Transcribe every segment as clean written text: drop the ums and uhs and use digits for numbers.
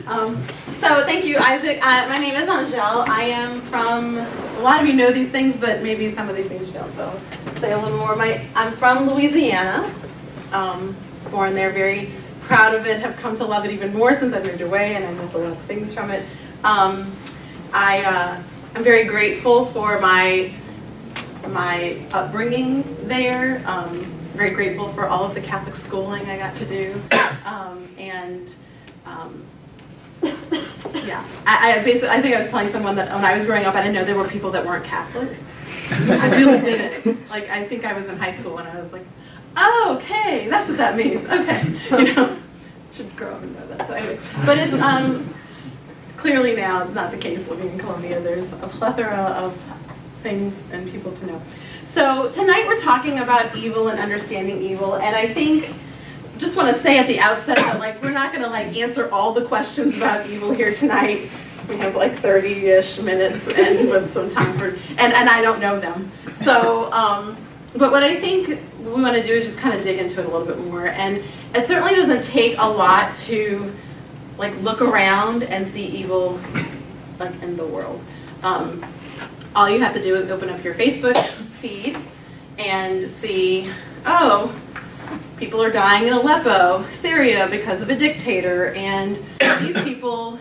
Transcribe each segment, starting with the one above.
So thank you, Isaac. My name is Angelle. I am from, a lot of you know these things, but maybe some of these things you don't, so I'll say a little more. I'm from Louisiana, born there, very proud of it, have come to love it even more since I moved away, and I miss a lot of things from it. I'm very grateful for my upbringing there. Very grateful for all of the Catholic schooling I got to do, yeah. I think I was telling someone that when I was growing up, I didn't know there were people that weren't Catholic. I really didn't. Like, I think I was in high school and I was like, oh, okay, that's what that means. Okay, should grow up and know that. So anyway, but it's clearly now not the case living in Columbia. There's a plethora of things and people to know. So tonight we're talking about evil and understanding evil, and I think, just want to say at the outset that we're not going to answer all the questions about evil here tonight. We have 30-ish minutes and with some time for, and I don't know them. So, but what I think we want to do is just kind of dig into it a little bit more, and it certainly doesn't take a lot to look around and see evil in the world. All you have to do is open up your Facebook feed and see, oh, people are dying in Aleppo, Syria, because of a dictator, and these people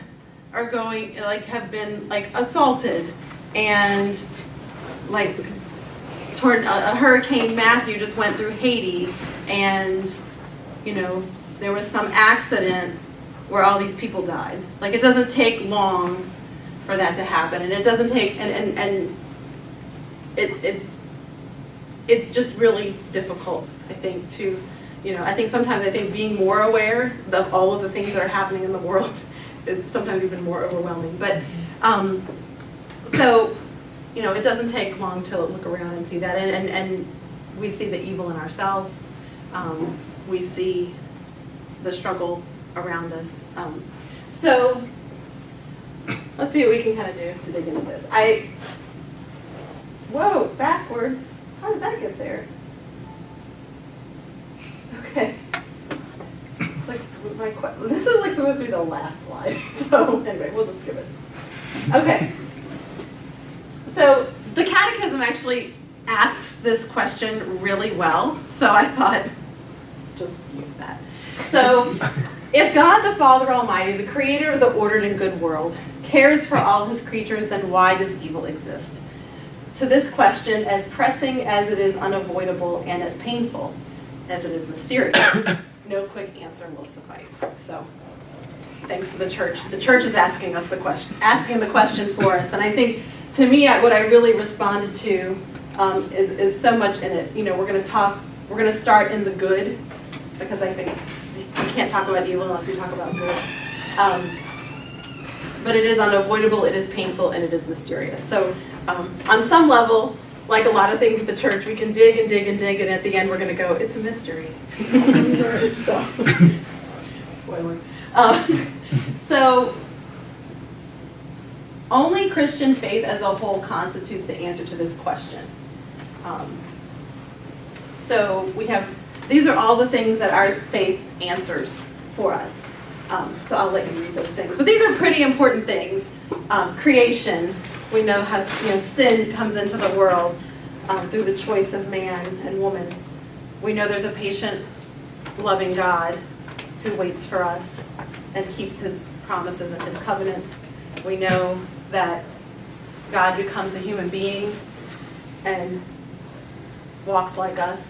are going, have been, assaulted, and, a Hurricane Matthew just went through Haiti, and, there was some accident where all these people died. It doesn't take long for that to happen, and it doesn't take, and it's just really difficult, I think, to, I think sometimes being more aware of all of the things that are happening in the world is sometimes even more overwhelming. But, so, it doesn't take long to look around and see that, and we see the evil in ourselves. We see the struggle around us. So, let's see what we can kind of do to dig into this. Whoa, backwards. How did that get there? Okay. This is supposed to be the last slide. So anyway, we'll just skip it. Okay. So the Catechism actually asks this question really well. So I thought, just use that. So, if God the Father Almighty, the creator of the ordered and good world, cares for all his creatures, then why does evil exist? To this question, as pressing as it is unavoidable and as painful as it is mysterious, no quick answer will suffice. So, thanks to the church. The church is asking us the question for us. And I think, to me, what I really responded to is so much in it. We're going to start in the good, because I think we can't talk about evil unless we talk about good. But it is unavoidable, it is painful, and it is mysterious. So on some level, like a lot of things at the church, we can dig and dig and dig, and at the end we're going to go, it's a mystery. So, spoiler. So, only Christian faith as a whole constitutes the answer to this question. So these are all the things that our faith answers for us. So I'll let you read those things. But these are pretty important things. Creation, we know how sin comes into the world through the choice of man and woman. We know there's a patient, loving God who waits for us and keeps his promises and his covenants. We know that God becomes a human being and walks like us.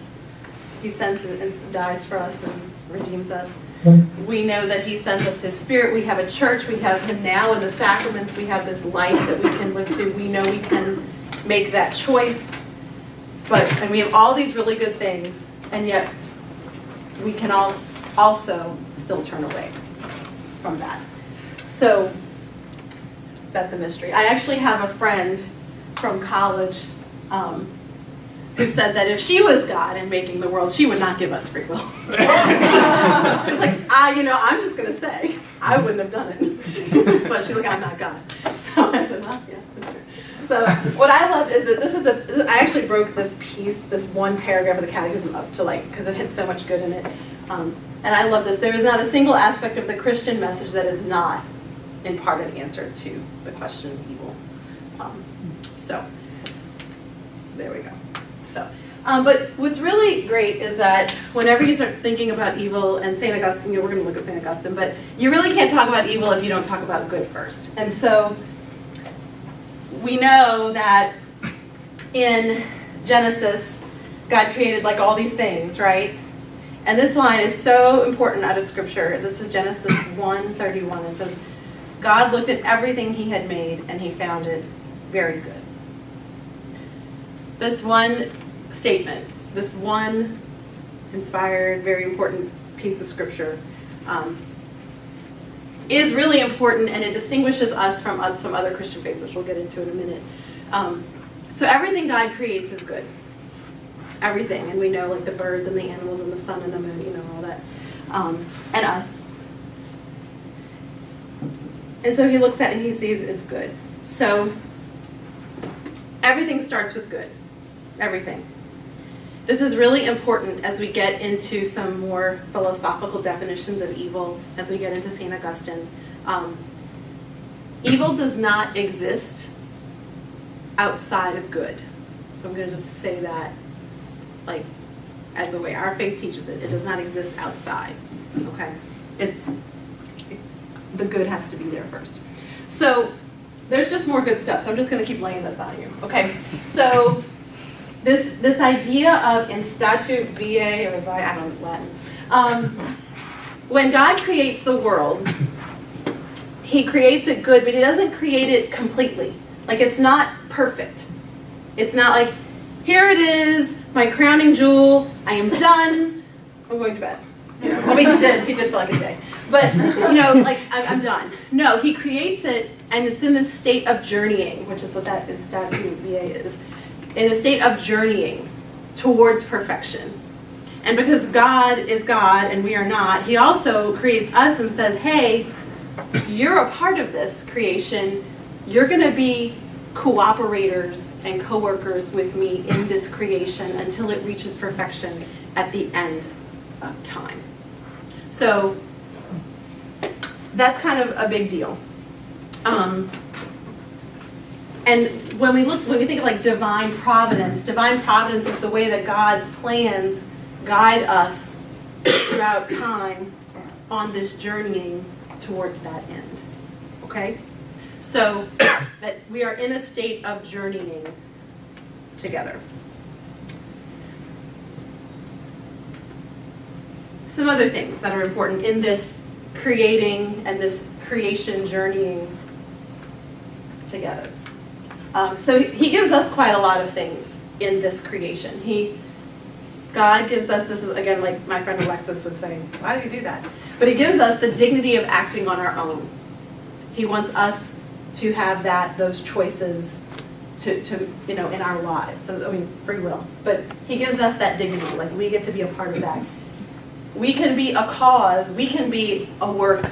He sends and dies for us and redeems us. We know that he sends us his spirit. We have a church. We have him now in the sacraments. We have this life that we can live to. We know we can make that choice. And we have all these really good things, and yet we can also still turn away from that. So that's a mystery. I actually have a friend from college who said that if she was God and making the world, she would not give us free will. She was like, I'm just going to say, I wouldn't have done it. But she's like, I'm not God. So I said, well, yeah, that's true. So what I love is that I actually broke this one paragraph of the Catechism up to because it had so much good in it. And I love this. There is not a single aspect of the Christian message that is not in part an answer to the question of evil. So there we go. So, but what's really great is that whenever you start thinking about evil, and St. Augustine, we're going to look at St. Augustine, but you really can't talk about evil if you don't talk about good first. And so we know that in Genesis, God created like all these things, right? And this line is so important out of Scripture. This is Genesis 1:31. It says, God looked at everything he had made, and he found it very good. This one statement, this one inspired, very important piece of Scripture is really important, and it distinguishes us from some other Christian faiths, which we'll get into in a minute. So everything God creates is good. Everything. And we know like the birds and the animals and the sun and the moon, all that. And us. And so he looks at it and he sees it's good. So everything starts with good. Everything. This is really important as we get into some more philosophical definitions of evil, as we get into St. Augustine. Evil does not exist outside of good. So I'm going to just say that like as the way our faith teaches it. It does not exist outside. Okay? The good has to be there first. So there's just more good stuff. So I'm just going to keep laying this on you. Okay? So this idea of in statu viae, or I don't know Latin. When God creates the world, he creates it good, but he doesn't create it completely. Like, it's not perfect. It's not like, here it is, my crowning jewel, I am done, I'm going to bed. I mean, he did for like a day. But, like, I'm done. No, he creates it, and it's in this state of journeying, which is what that in statu viae is. In a state of journeying towards perfection. And because God is God and we are not, he also creates us and says, hey, you're a part of this creation. You're going to be cooperators and co-workers with me in this creation until it reaches perfection at the end of time. So that's kind of a big deal. And when we think of like divine providence is the way that God's plans guide us throughout time on this journeying towards that end. Okay? So that we are in a state of journeying together. Some other things that are important in this creating and this creation journeying together. So he gives us quite a lot of things in this creation. God gives us, this is again like my friend Alexis would say, why do you do that? But he gives us the dignity of acting on our own. He wants us to have those choices to in our lives. So, free will. But he gives us that dignity, like we get to be a part of that. We can be a cause, we can be a work.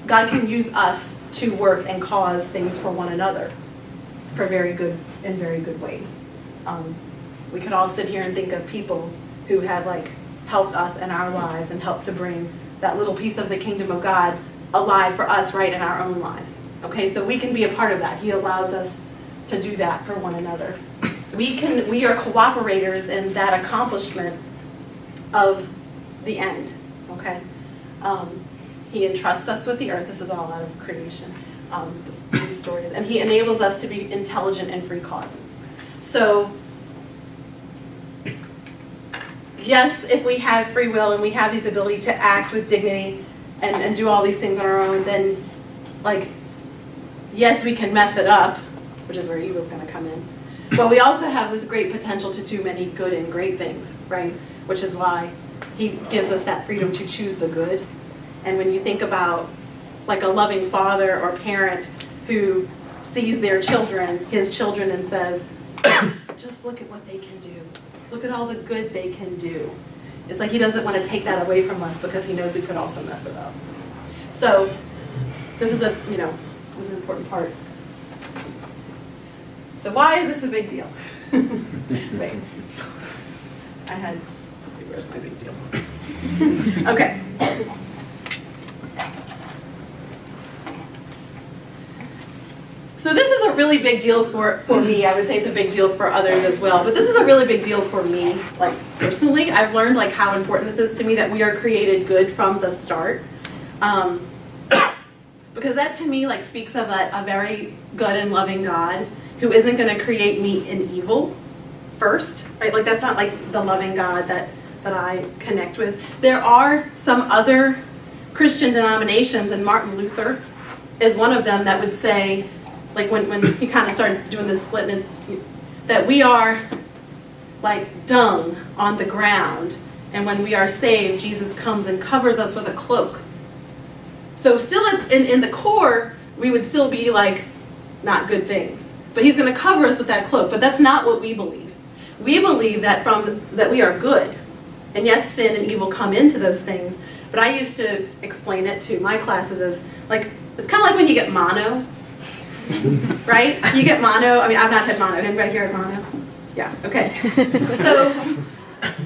God can use us to work and cause things for one another. In very good ways. We could all sit here and think of people who have helped us in our lives and helped to bring that little piece of the kingdom of God alive for us right in our own lives. Okay, so we can be a part of that. He allows us to do that for one another. We are cooperators in that accomplishment of the end. Okay, he entrusts us with the earth. This is all out of creation. These stories, and he enables us to be intelligent and free causes. So, yes, if we have free will and we have these ability to act with dignity and do all these things on our own, then, yes, we can mess it up, which is where evil's going to come in. But we also have this great potential to do many good and great things, right? Which is why he gives us that freedom to choose the good. And when you think about a loving father or parent who sees his children, and says, just look at what they can do. Look at all the good they can do. It's like he doesn't want to take that away from us because he knows we could also mess it up. So this is this is an important part. So why is this a big deal? Wait. Let's see, where's my big deal? Okay. really big deal for me. I would say it's a big deal for others as well. But this is a really big deal for me, like personally. I've learned like how important this is to me, that we are created good from the start. Because that to me like speaks of a very good and loving God who isn't going to create me in evil first, right? Like that's not like the loving God that I connect with. There are some other Christian denominations, and Martin Luther is one of them, that would say, like when he kind of started doing this split, and that we are like dung on the ground, and when we are saved, Jesus comes and covers us with a cloak. So still in the core, we would still be like not good things, but he's going to cover us with that cloak. But that's not what we believe. We believe that that we are good, and yes, sin and evil come into those things. But I used to explain it to my classes as like, it's kind of like when you get mono, right? You get mono. I mean, I've not had mono. Anybody here had mono? Yeah, okay. So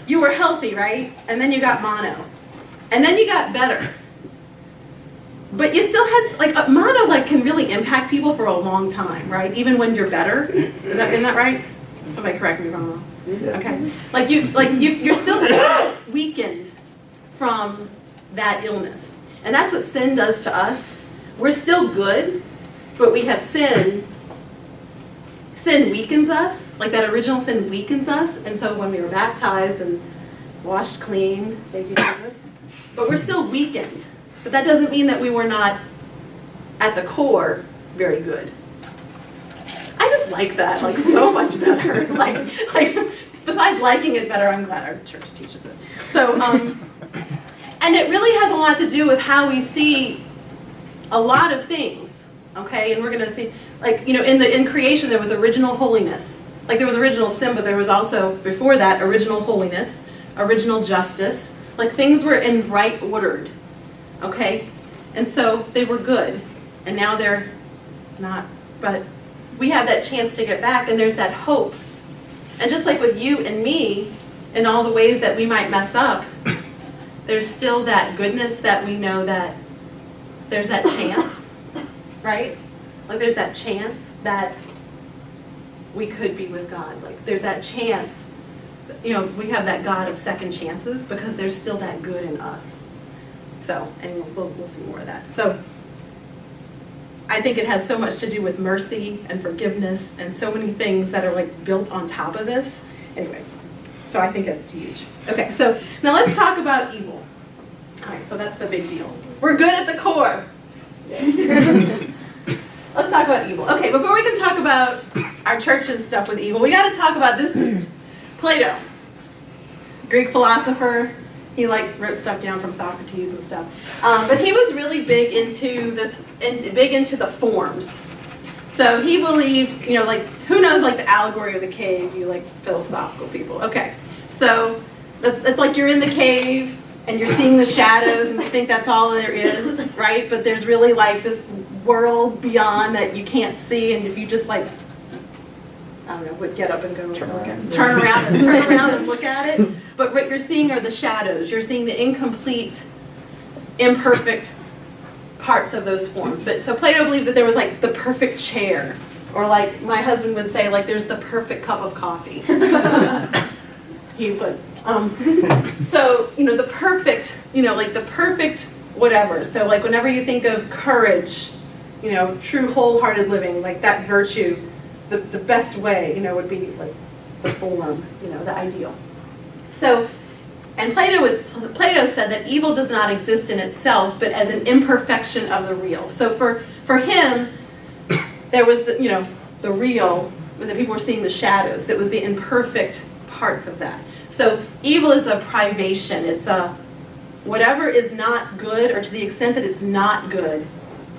you were healthy, right? And then you got mono. And then you got better. But you still had, like, mono like can really impact people for a long time, right? Even when you're better. Isn't that right? Somebody correct me if I'm wrong. Okay. You're still weakened from that illness. And that's what sin does to us. We're still good, but we have sin. Sin weakens us, like that original sin weakens us. And so when we were baptized and washed clean, thank you, Jesus, but we're still weakened. But that doesn't mean that we were not, at the core, very good. I just like that, like so much better. like besides liking it better, I'm glad our church teaches it. So, and it really has a lot to do with how we see a lot of things, okay? And we're going to see, like, you know, in creation there was original holiness. Like there was original sin, but there was also, before that, original holiness, original justice. Like things were in right ordered, okay? And so they were good, and now they're not. But we have that chance to get back, and there's that hope. And just like with you and me, in all the ways that we might mess up, there's still that goodness that we know that there's that chance, right? Like there's that chance that we could be with God. Like there's that chance, you know, we have that God of second chances because there's still that good in us. So, and we'll see more of that. So I think it has so much to do with mercy and forgiveness and so many things that are like built on top of this. Anyway, so I think it's huge. Okay, so now let's talk about evil. All right, so that's the big deal. We're good at the core. Let's talk about evil. Okay, before we can talk about our church's stuff with evil, we got to talk about this dude, Plato, Greek philosopher. He like wrote stuff down from Socrates and stuff. But he was really big into this, big into the forms. So he believed, you know, like, who knows, like the allegory of the cave, you like philosophical people. Okay, so it's like you're in the cave and you're seeing the shadows and you think that's all there is, right? But there's really like this world beyond that you can't see, and if you just like, I don't know, would get up and go turn around and look at it. But what you're seeing are the shadows. You're seeing the incomplete, imperfect parts of those forms. But so Plato believed that there was like the perfect chair, or like my husband would say, like there's the perfect cup of coffee. He would. So, you know, the perfect, you know, like the perfect whatever. So like whenever you think of courage, you know, true wholehearted living, like that virtue, the best way, you know, would be like the form, you know, the ideal. So, and Plato said that evil does not exist in itself, but as an imperfection of the real. So for him, there was the, you know, the real, when the people were seeing the shadows. It was the imperfect parts of that. So evil is a privation. It's a whatever is not good, or to the extent that it's not good,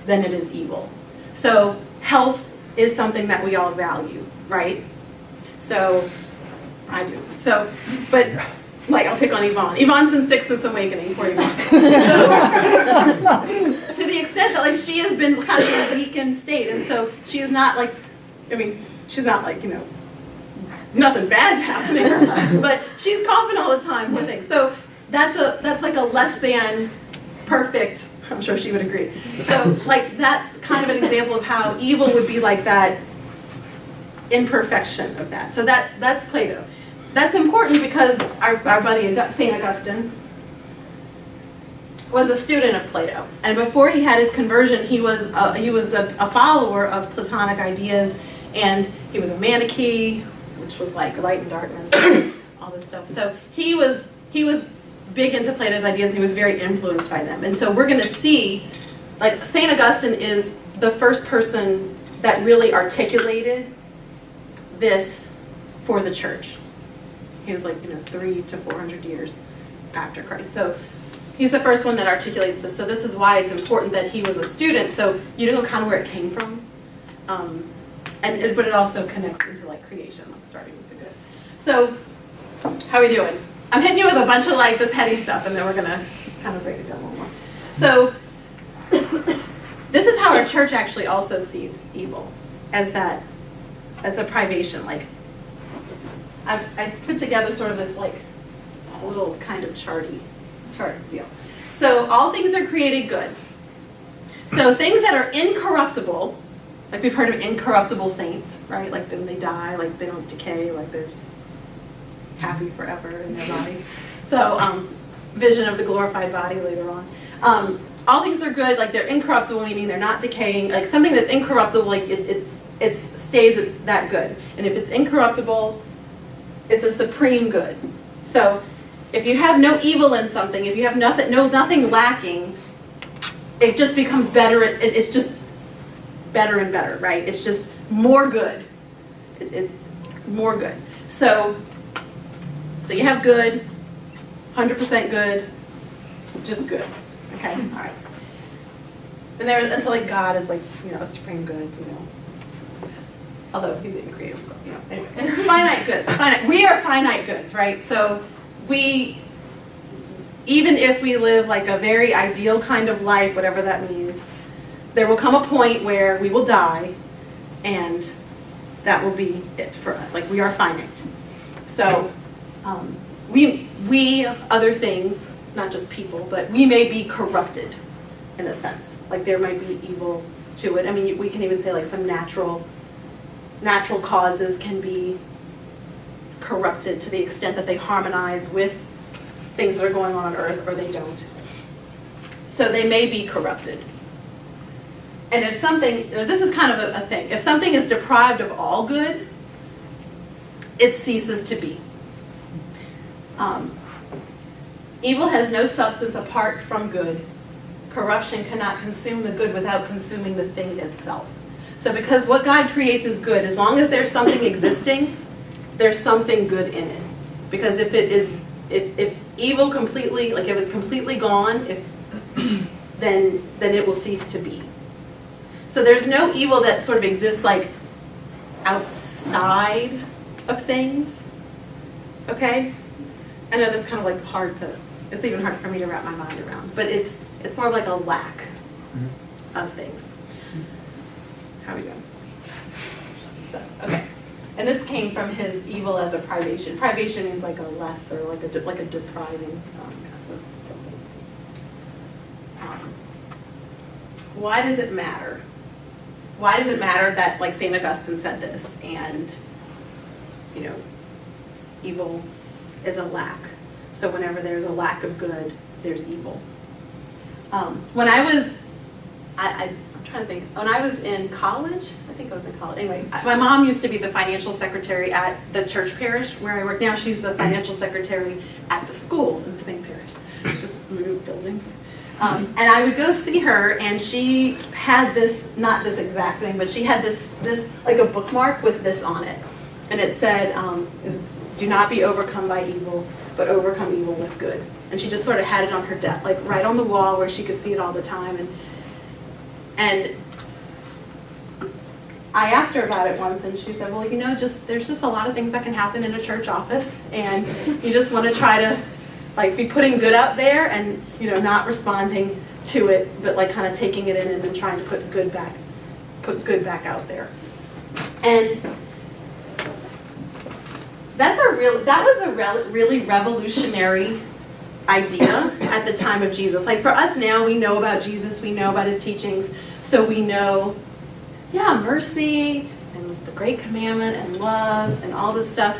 then it is evil. So health is something that we all value, right? So I do. So, but like I'll pick on Yvonne. Yvonne's been sick since awakening. Poor Yvonne. So, to the extent that like she has been kind of in a weakened state, and so she is not like, I mean, she's not like, you know, nothing bad's happening, but she's coughing all the time, poor thing. So that's like a less than perfect. I'm sure she would agree. So like that's kind of an example of how evil would be like that imperfection of that. So that's Plato. That's important because our buddy St. Augustine was a student of Plato, and before he had his conversion, he was a follower of Platonic ideas, and he was a Manichae, which was like light and darkness, all this stuff. So he was big into Plato's ideas. He was very influenced by them, and so we're going to see, like, St. Augustine is the first person that really articulated this for the church. He was like 300 to 400 years after Christ. So he's the first one that articulates this. So this is why it's important that he was a student. So you know kind of where it came from, but it also connects into like creation, like starting with the good. So how are we doing? I'm hitting you with a bunch of like this heady stuff, and then we're gonna kind of break it down a little more. So this is how our church actually also sees evil, as a privation. Like I put together sort of this like little kind of chart deal. So all things are created good. So things that are incorruptible, like we've heard of incorruptible saints, right? Like when they die, like they don't decay, like they're just happy forever in their bodies. So vision of the glorified body later on. All things are good, like they're incorruptible, meaning they're not decaying. Like something that's incorruptible, like it stays that good. And if it's incorruptible, it's a supreme good. So if you have no evil in something, if you have nothing lacking, it just becomes better. It's just better and better, right? It's just more good. More good. So you have good, 100% good, just good. Okay, all right. And so like God is like, a supreme good, Although he didn't create himself, Anyway, finite goods. We are finite goods, right? So even if we live like a very ideal kind of life, whatever that means, there will come a point where we will die, and that will be it for us. Like we are finite. So we other things, not just people, but we may be corrupted in a sense. Like there might be evil to it. I mean, we can even say like some natural causes can be corrupted to the extent that they harmonize with things that are going on earth, or they don't. So they may be corrupted. And if something, this is kind of a thing, if something is deprived of all good, it ceases to be. Evil has no substance apart from good. Corruption cannot consume the good without consuming the thing itself. So because what God creates is good, as long as there's something existing, there's something good in it. Because if evil completely, like if it's completely gone, then it will cease to be. So there's no evil that sort of exists like outside of things. Okay? I know that's kind of like it's even hard for me to wrap my mind around, but it's more of like a lack of things. How are we doing? So, okay. And this came from his evil as a privation. Privation means like a less, or like a depriving of something. Why does it matter? Why does it matter that like St. Augustine said this, and evil is a lack. So whenever there's a lack of good, there's evil. When I'm trying to think. When I was in college, I think I was in college. Anyway, my mom used to be the financial secretary at the church parish where I work now. She's the financial secretary at the school in the same parish, just moved buildings. And I would go see her, and she had this, not this exact thing, but she had this like a bookmark with this on it. And it said, it was, "Do not be overcome by evil, but overcome evil with good." And she just sort of had it on her desk, like right on the wall where she could see it all the time. And I asked her about it once, and she said, well, there's just a lot of things that can happen in a church office, and you just want to try to like be putting good out there and, not responding to it, but like kind of taking it in and then trying to put good back out there. And that was a really revolutionary idea at the time of Jesus. Like for us now, we know about Jesus, we know about his teachings, so we know, mercy and the great commandment and love and all this stuff.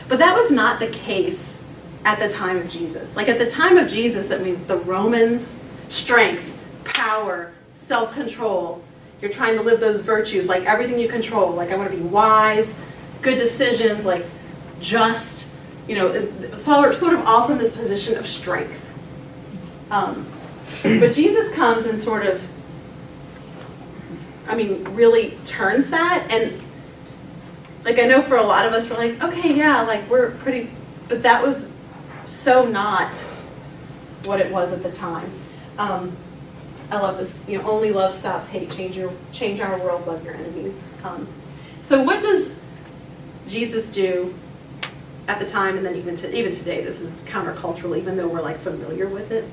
But that was not the case at the time of Jesus. Like at the time of Jesus, that means the Romans, strength, power, self-control. You're trying to live those virtues, like everything you control. Like I want to be wise, good decisions, like just, sort of all from this position of strength. But Jesus comes and sort of, really turns that. And like, I know for a lot of us, we're like, okay, yeah, like we're pretty, but that was so not what it was at the time. I love this, only love stops hate, change our world, love your enemies. So what does Jesus do at the time, and then even today, this is countercultural, even though we're like familiar with it.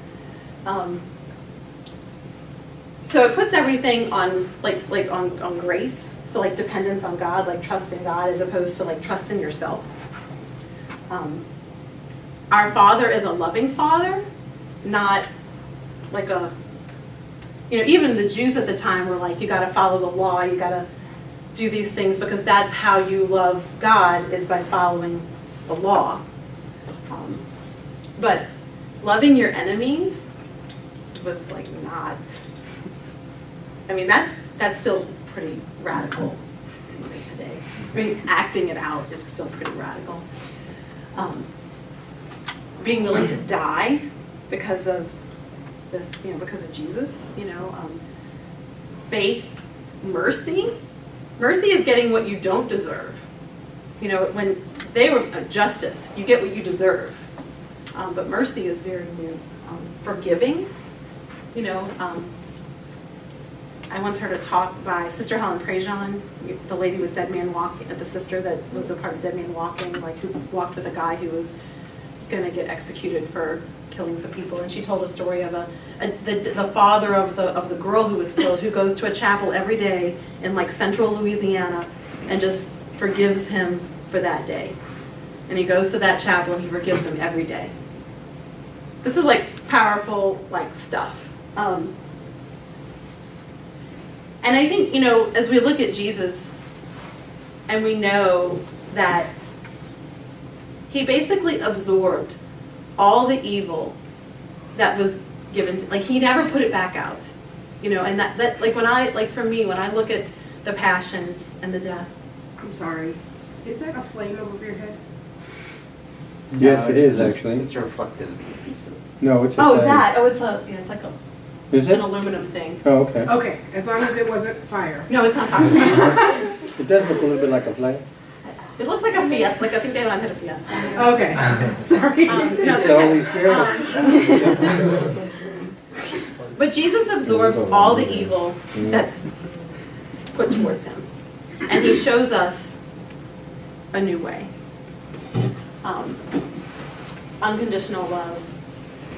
So it puts everything on on grace, so like dependence on God, like trust in God, as opposed to like trust in yourself. Our Father is a loving Father, not like a, even the Jews at the time were like, you got to follow the law, you got to do these things because that's how you love God, is by following the law. But loving your enemies was like not, that's still pretty radical today. Acting it out is still pretty radical. Being willing to die because of this, because of Jesus, faith, mercy. Mercy is getting what you don't deserve. When they were justice, you get what you deserve. But mercy is very new. Forgiving, I once heard a talk by Sister Helen Prejean, the lady with Dead Man Walking, the sister that was a part of Dead Man Walking, like who walked with a guy who was going to get executed for killing some people. And she told a story of the father of the girl who was killed, who goes to a chapel every day in like central Louisiana and just forgives him for that day. And he goes to that chapel and he forgives him every day. This is like powerful like stuff. And I think, as we look at Jesus and we know that he basically absorbed all the evil that was given to, like he never put it back out, and that like for me, when I look at the passion and the death. I'm sorry, is that a flame over your head? Yes, it is actually. It's reflected in the piece of. No, it's a Oh, flame. that, oh, it's like a, Is an it? aluminum thing. Oh, okay. Okay, as long as it wasn't fire. No, it's not fire. It does look a little bit like a flame. It looks like a Fiesta, like I think they had a Fiesta. Okay, sorry. No, It's it's the okay. Holy Spirit. But Jesus absorbs all the evil that's put towards him. And he shows us a new way. Unconditional love.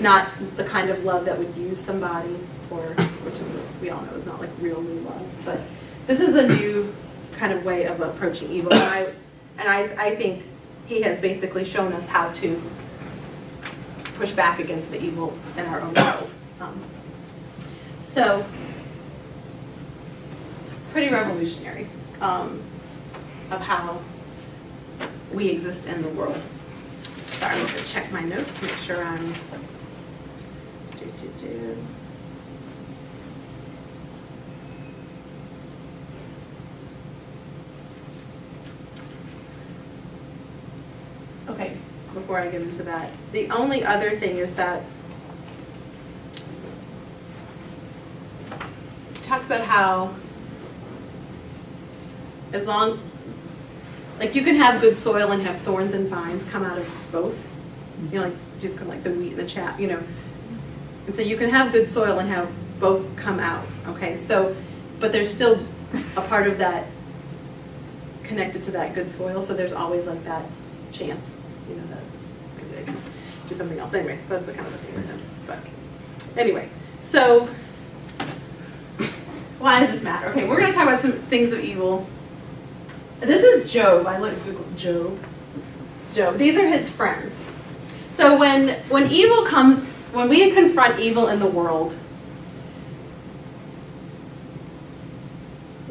Not the kind of love that would use somebody for, which is, we all know is not like real new love. But this is a new kind of way of approaching evil. And I think he has basically shown us how to push back against the evil in our own world. So, pretty revolutionary of how we exist in the world. Sorry, I'm going to check my notes, make sure I'm... Okay, before I get into that, the only other thing is that it talks about how as long, like you can have good soil and have thorns and vines come out of both. Like just kind of like the wheat and the chaff, And so you can have good soil and have both come out, okay? So, but there's still a part of that connected to that good soil, so there's always like that chance, that maybe they can do something else. Anyway, that's the kind of the thing with him. But anyway, so why does this matter? Okay, we're going to talk about some things of evil. This is Job. I looked at Google Job. These are his friends. So when evil comes, when we confront evil in the world,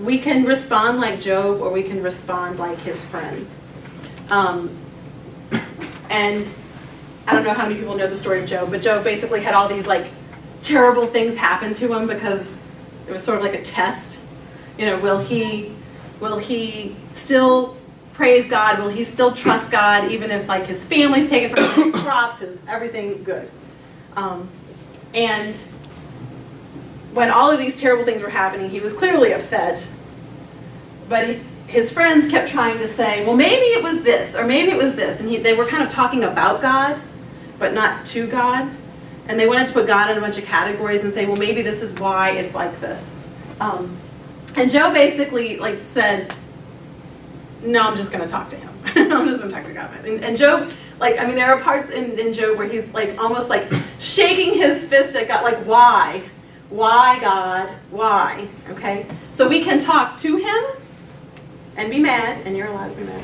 we can respond like Job, or we can respond like his friends. And I don't know how many people know the story of Job, but Job basically had all these like terrible things happen to him because it was sort of like a test. You know, will he still praise God? Will he still trust God even if like his family's taken from him, his crops, his everything good? And when all of these terrible things were happening, he was clearly upset. But his friends kept trying to say, well, maybe it was this, or maybe it was this. And they were kind of talking about God, but not to God. And they wanted to put God in a bunch of categories and say, well, maybe this is why it's like this. And Job basically like said, no, I'm just going to talk to him. I'm just going to talk to God. And Job, like, I mean, there are parts in Job where he's like almost like shaking his fist at God, like, why? Why, God? Why? Okay? So we can talk to him and be mad, and you're allowed to be mad.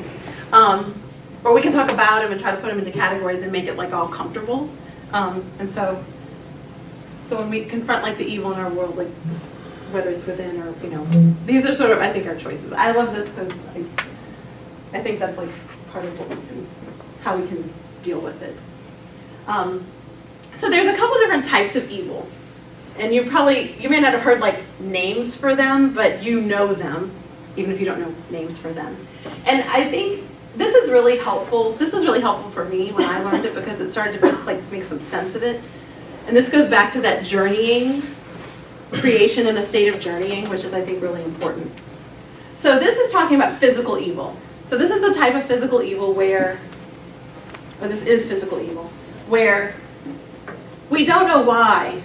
Or we can talk about him and try to put him into categories and make it like all comfortable. And so when we confront like the evil in our world, like whether it's within or, you know, these are sort of, I think, our choices. I love this because I think that's like part of how we can deal with it. So there's a couple different types of evil. And you may not have heard like names for them, but you know them, even if you don't know names for them. And I think this is really helpful. This was really helpful for me when I learned it because it started to make some sense of it. And this goes back to that journeying, creation in a state of journeying, which is, I think, really important. So this is talking about physical evil. So this is the type of physical evil where we don't know why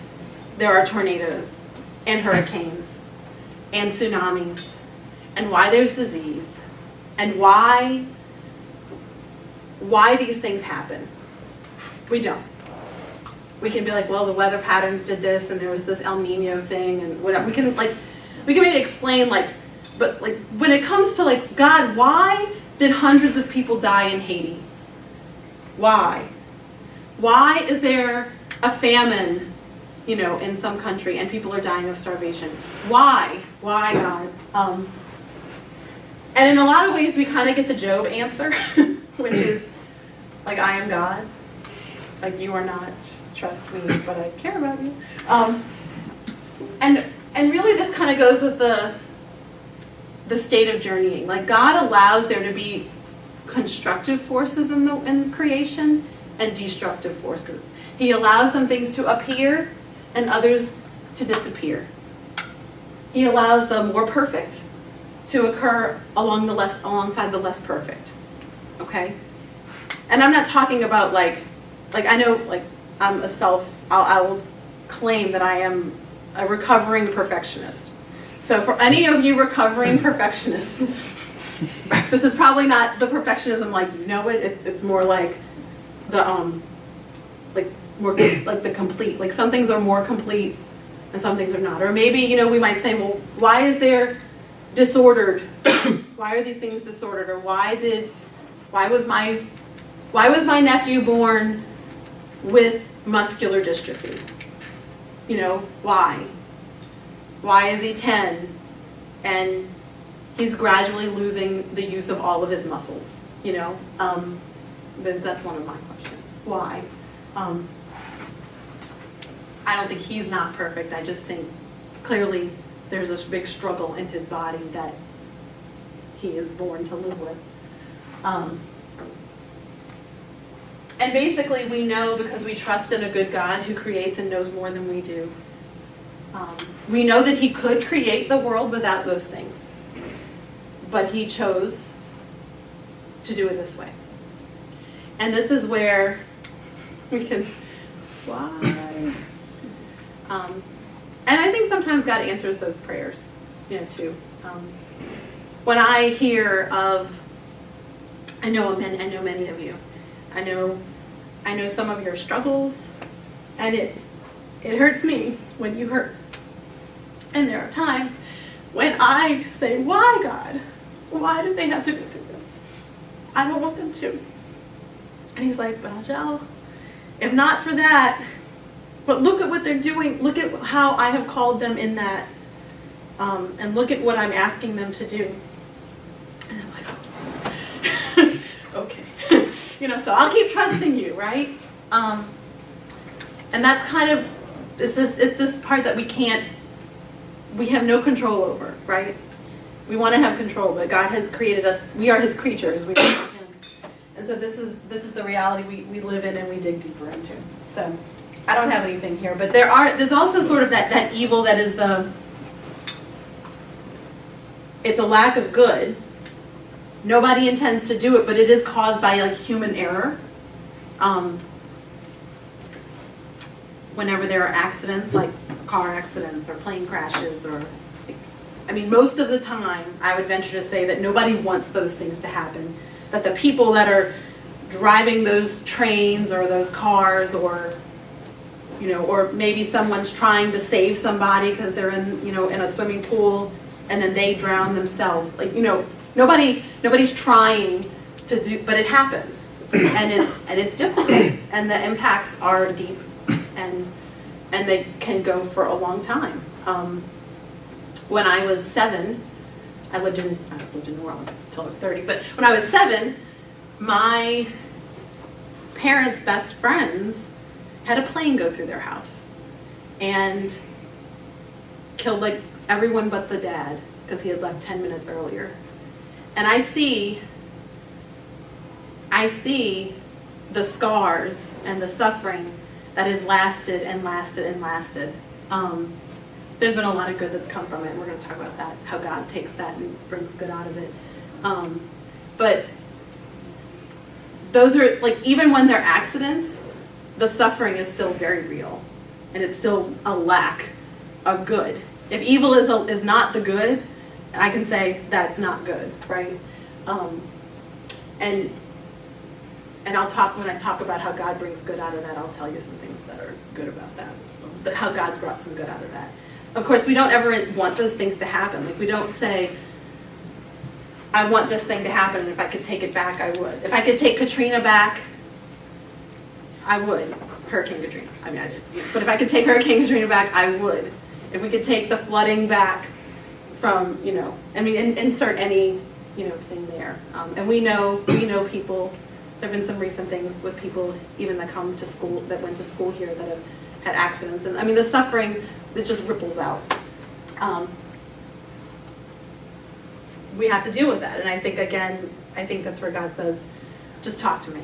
there are tornadoes and hurricanes and tsunamis and why there's disease and why these things happen. We don't. We can be like, well, the weather patterns did this and there was this El Nino thing and whatever. We can maybe explain but when it comes to like, God, why did hundreds of people die in Haiti? Why? Why is there a famine, you know, in some country and people are dying of starvation? Why? Why, God? And in a lot of ways, we kind of get the Job answer, which is like, I am God. Like, you are not. Trust me, but I care about you. And really, this kind of goes with the state of journeying. Like, God allows there to be constructive forces in creation and destructive forces. He allows some things to appear and others to disappear. He allows the more perfect to occur alongside the less perfect. Okay? And I'm not talking about like I know like I will claim that I am a recovering perfectionist. So for any of you recovering perfectionists, this is probably not the perfectionism like you know it. It's more like the the complete. Like some things are more complete and some things are not. Or maybe, you know, we might say, well, why is there disordered? Why are these things disordered? Or why was my nephew born with muscular dystrophy? You know, why? Why is he 10 and he's gradually losing the use of all of his muscles? You know, that's one of my questions. Why? I don't think he's not perfect. I just think clearly there's a big struggle in his body that he is born to live with. And basically we know because we trust in a good God who creates and knows more than we do. We know that he could create the world without those things. But he chose to do it this way. And this is where we can, why? And I think sometimes God answers those prayers, you know, too. When I hear of, I know many of you. I know some of your struggles, and it hurts me when you hurt. And there are times when I say, why, God? Why did they have to go through this? I don't want them to. And he's like, but Angelle, if not for that, but look at what they're doing. Look at how I have called them in that. and look at what I'm asking them to do. And I'm like, oh, okay. So I'll keep trusting you, right? And that's kind of, it's this part that we have no control over, right? We want to have control, but God has created us, we are his creatures, we belong to him. And so this is the reality we live in and we dig deeper into. So I don't have anything here, but there's also sort of that evil that is it's a lack of good. Nobody intends to do it, but it is caused by like human error. Whenever there are accidents, like car accidents or plane crashes, most of the time, I would venture to say that nobody wants those things to happen. That the people that are driving those trains or those cars, or maybe someone's trying to save somebody because they're in a swimming pool and then they drown themselves. Nobody's trying to do, but it happens, and it's difficult, and the impacts are deep, and they can go for a long time. When I was 7, I lived in New Orleans until I was 30, but when I was 7, my parents' best friends had a plane go through their house and killed like everyone but the dad because he had left 10 minutes earlier. And I see the scars and the suffering that has lasted and lasted and lasted. There's been a lot of good that's come from it, and we're going to talk about that, how God takes that and brings good out of it. But those are, like, even when they're accidents, the suffering is still very real, and it's still a lack of good. If evil is not the good, I can say that's not good, right? And I'll talk, when I talk about how God brings good out of that, I'll tell you some things that are good about that, but how God's brought some good out of that. Of course, we don't ever want those things to happen. Like, we don't say, I want this thing to happen, and if I could take it back, I would. If I could take Katrina back, I would. Hurricane Katrina. I did. But if I could take Hurricane Katrina back, I would. If we could take the flooding back from, insert any, thing there. And we know people. There have been some recent things with people even that come to school, that went to school here, that have had accidents. And the suffering that just ripples out. We have to deal with that. And I think that's where God says, just talk to me.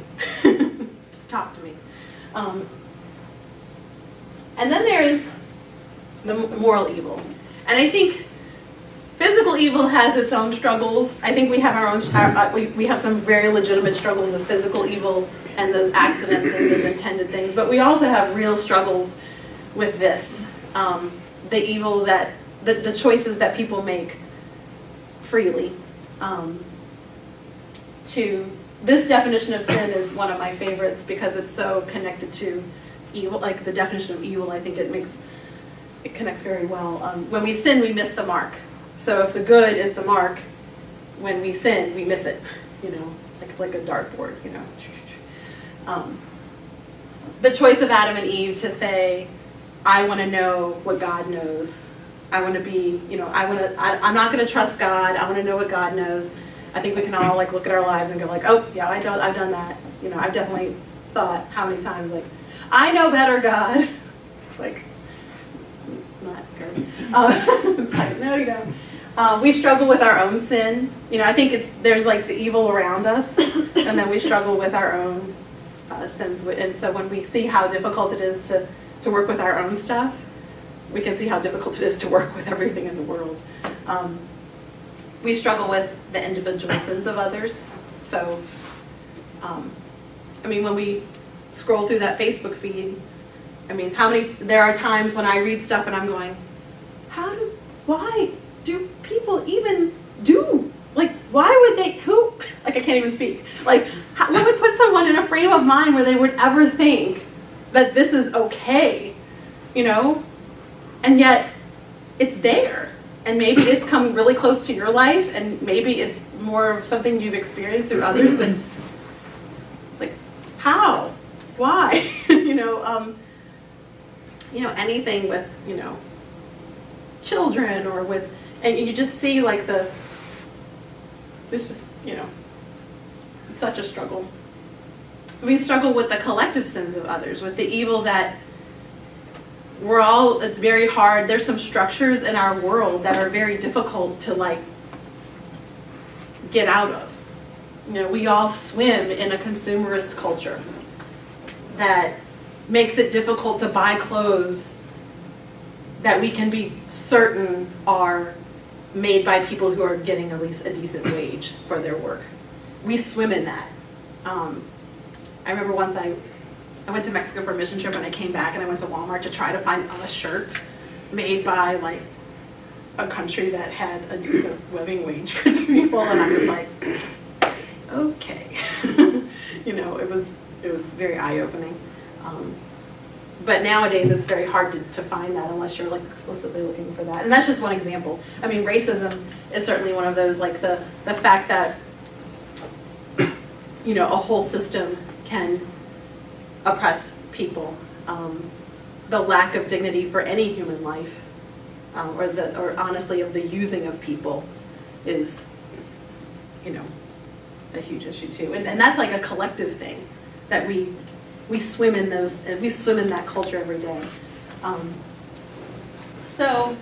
Just talk to me. And then there's the moral evil. And I think physical evil has its own struggles. I think we have our own, we have some very legitimate struggles with physical evil and those accidents and those intended things. But we also have real struggles with this. The evil that, the choices that people make freely. This definition of sin is one of my favorites because it's so connected to evil, like the definition of evil. I think it connects very well. When we sin, we miss the mark. So if the good is the mark, when we sin, we miss it, like a dartboard, The choice of Adam and Eve to say, I want to know what God knows. I want to be, I'm not going to trust God. I want to know what God knows. I think we can all look at our lives and go oh yeah, I've done that. I've definitely thought how many times I know better, God. It's not good. It's no, you don't. We struggle with our own sin. I think there's the evil around us, and then we struggle with our own sins. And so when we see how difficult it is to work with our own stuff, we can see how difficult it is to work with everything in the world. We struggle with the individual sins of others. So, when we scroll through that Facebook feed, there are times when I read stuff and I'm going, why do people even do, why would they, I can't even speak. What would put someone in a frame of mind where they would ever think that this is okay, And yet, it's there. And maybe it's come really close to your life, and maybe it's more of something you've experienced through others, but how? Why? Anything with, children or with And you just see like it's just, it's such a struggle. We struggle with the collective sins of others, with the evil that it's very hard. There's some structures in our world that are very difficult to like get out of. We all swim in a consumerist culture that makes it difficult to buy clothes that we can be certain are made by people who are getting at least a decent wage for their work. We swim in that. I remember once I went to Mexico for a mission trip and I came back and I went to Walmart to try to find a shirt made by like a country that had a decent living wage for people, and I was like, okay. It was very eye-opening. But nowadays it's very hard to find that unless you're like explicitly looking for that. And that's just one example. I mean, racism is certainly one of those, like the fact that, a whole system can oppress people. The lack of dignity for any human life, or honestly of the using of people is, a huge issue too. And that's like a collective thing that we swim in we swim in that culture every day. So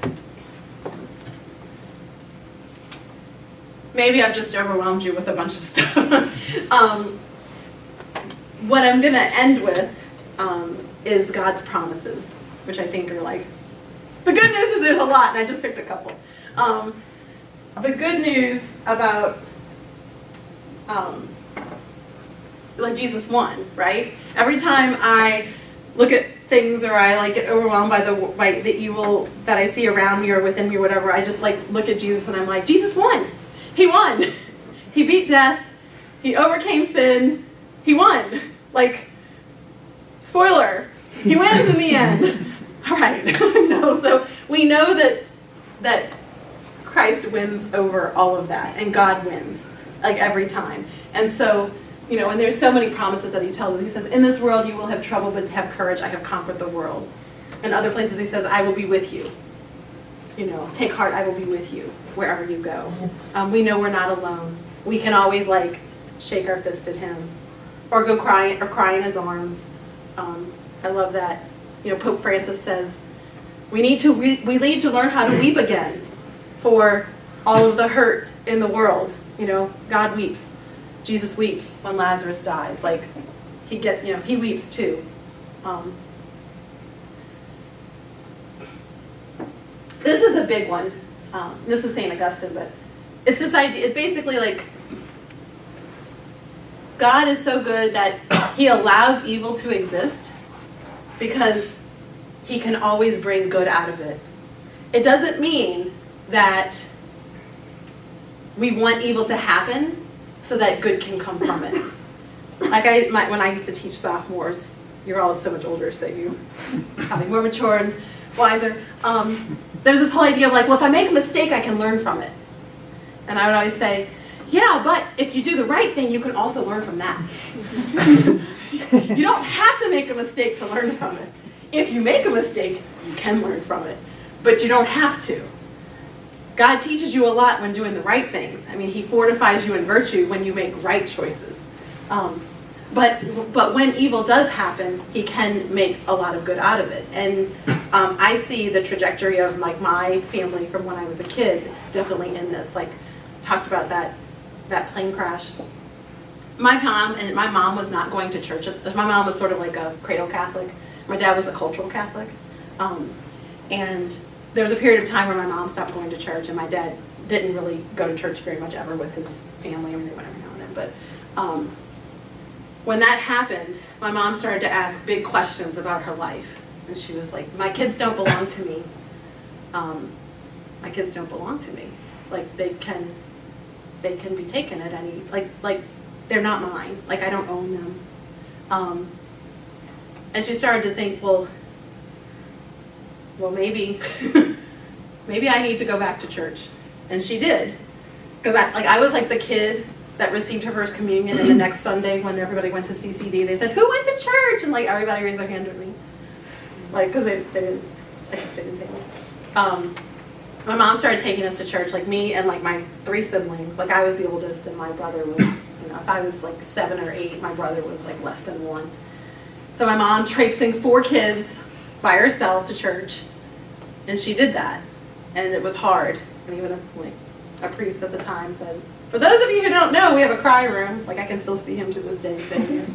maybe I've just overwhelmed you with a bunch of stuff. What I'm going to end with is God's promises, which I think are like, the good news is there's a lot, and I just picked a couple. The good news about like Jesus won, right? Every time I look at things or I like get overwhelmed by the evil that I see around me or within me or whatever, I just like look at Jesus and I'm like, Jesus won. He won. He beat death. He overcame sin. He won. Like, spoiler, he wins in the end. All right. So we know that Christ wins over all of that, and God wins, like every time. And so, and there's so many promises that he tells us. He says, in this world you will have trouble, but have courage, I have conquered the world. In other places he says, I will be with you. Take heart, I will be with you wherever you go. We know we're not alone. We can always like shake our fist at him or go cry in his arms. I love that. Pope Francis says, we need to learn how to weep again for all of the hurt in the world. God weeps. Jesus weeps when Lazarus dies. Like, he weeps too. This is a big one. This is St. Augustine, but it's this idea. It's basically like God is so good that he allows evil to exist because he can always bring good out of it. It doesn't mean that we want evil to happen so that good can come from it. Like when I used to teach sophomores, you're all so much older, so you probably more mature and wiser. There's this whole idea of like, well, if I make a mistake, I can learn from it. And I would always say, yeah, but if you do the right thing, you can also learn from that. You don't have to make a mistake to learn from it. If you make a mistake, you can learn from it, but you don't have to. God teaches you a lot when doing the right things. I mean, he fortifies you in virtue when you make right choices. But when evil does happen, he can make a lot of good out of it. And I see the trajectory of like my family from when I was a kid definitely in this. Like, talked about that plane crash. My mom was not going to church. My mom was sort of like a cradle Catholic. My dad was a cultural Catholic. And there was a period of time where my mom stopped going to church, and my dad didn't really go to church very much ever with his family. I mean, they went every now and then. But when that happened, my mom started to ask big questions about her life. And she was like, my kids don't belong to me. My kids don't belong to me. Like, they can be taken at any, like they're not mine. Like, I don't own them. And she started to think, well, maybe I need to go back to church. And she did. Because I was like the kid that received her first communion, and the next Sunday when everybody went to CCD, they said, who went to church? And like everybody raised their hand at me. Like, because they didn't take me. my mom started taking us to church, like me and like my 3 siblings. Like I was the oldest and my brother was, if I was like 7 or 8, my brother was like less than 1. So my mom traipsing 4 kids by herself to church, and she did that, and it was hard. And even a priest at the time said, "For those of you who don't know, we have a cry room." Like I can still see him to this day saying it.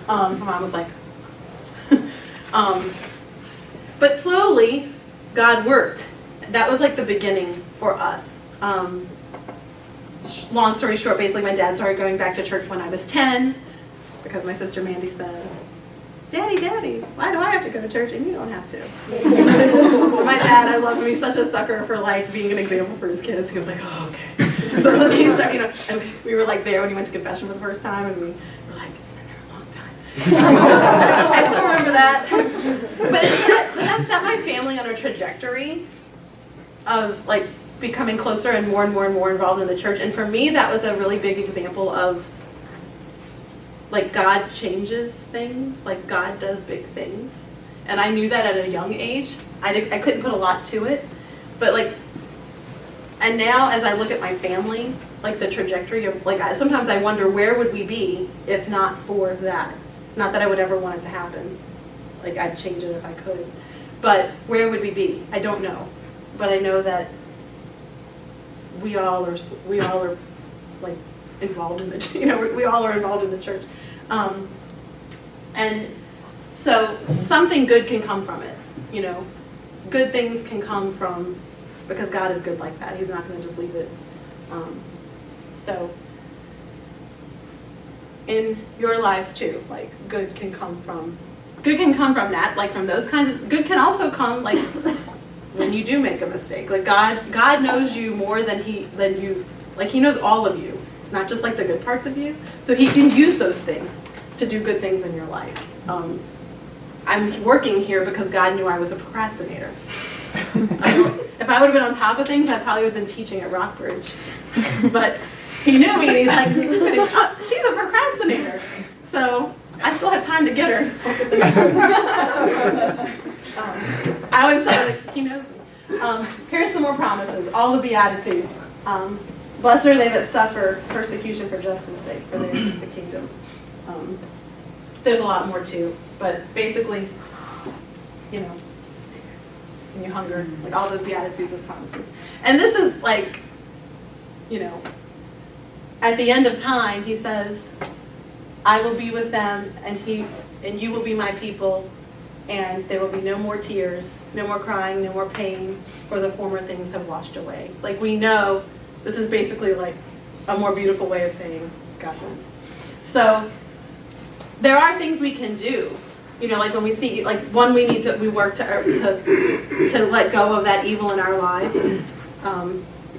My mom was like, but slowly, God worked. That was like the beginning for us. Long story short, basically my dad started going back to church when I was 10 because my sister Mandy said, Daddy, why do I have to go to church and you don't have to? My dad, I love him, he's such a sucker for like being an example for his kids. He was like, oh, okay. So then he started, and we were like there when he went to confession for the first time, and we were like, been there a long time. I still remember that. But that set my family on a trajectory of like becoming closer and more involved in the church. And for me, that was a really big example of like God changes things, like God does big things. And I knew that at a young age. I couldn't put a lot to it, but like, and now as I look at my family, like the trajectory of, like sometimes I wonder where would we be if not for that. Not that I would ever want it to happen. Like I'd change it if I could. But where would we be? I don't know. But I know that we all are like involved in the, we all are involved in the church. And so something good can come from it, good things can come from, because God is good like that. He's not going to just leave it. So in your lives too, like good can come from that, like from those kinds of, good can also come like when you do make a mistake. Like God knows you more than you, like he knows all of you, not just like the good parts of you. So he can use those things to do good things in your life. I'm working here because God knew I was a procrastinator. If I would have been on top of things, I probably would have been teaching at Rockbridge. But he knew me and he's like, she's a procrastinator. So I still have time to get her. I always say, like, he knows me. Here's some more promises. All the Beatitudes. Blessed are they that suffer persecution for justice' sake, for theirs is the kingdom. There's a lot more too, but basically, when you hunger, like all those Beatitudes of promises. And this is like, at the end of time, he says, I will be with them, and you will be my people, and there will be no more tears, no more crying, no more pain, for the former things have washed away. Like we know, this is basically like a more beautiful way of saying God wins. So there are things we can do, like when we see, like one, we work to let go of that evil in our lives.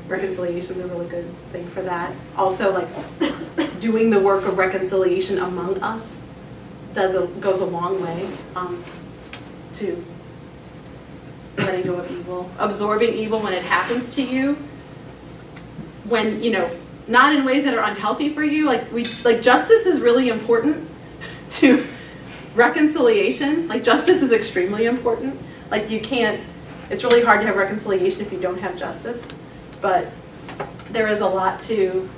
Reconciliation is a really good thing for that. Also, like doing the work of reconciliation among us goes a long way to letting go of evil, absorbing evil when it happens to you. When not in ways that are unhealthy for you. Like justice is really important to reconciliation. Like justice is extremely important. Like it's really hard to have reconciliation if you don't have justice. But there is a lot to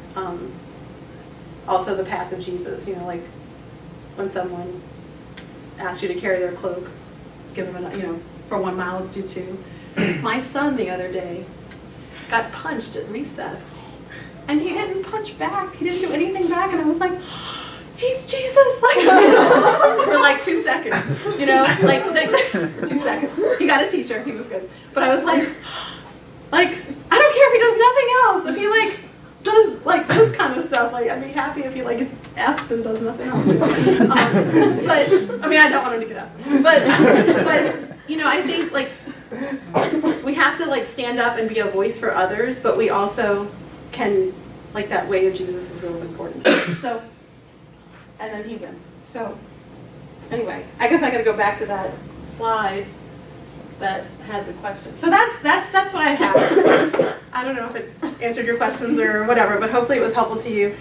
also the path of Jesus. Like when someone asks you to carry their cloak, give them for 1 mile, do 2. My son the other day got punched at recess, and he didn't punch back. He didn't do anything back, and I was like, he's Jesus, like for like 2 seconds, for 2 seconds. He got a teacher, he was good, but I was like, I don't care if he does nothing else. If he does like this kind of stuff, I'd be happy if he gets F's and does nothing else. But I mean, I don't want him to get F's. But I think we have to stand up and be a voice for others, but we also can that way of Jesus is really important. So, and then he wins. So anyway, I guess I got to go back to that slide that had the question. So that's what I have. I don't know if it answered your questions or whatever, but hopefully it was helpful to you.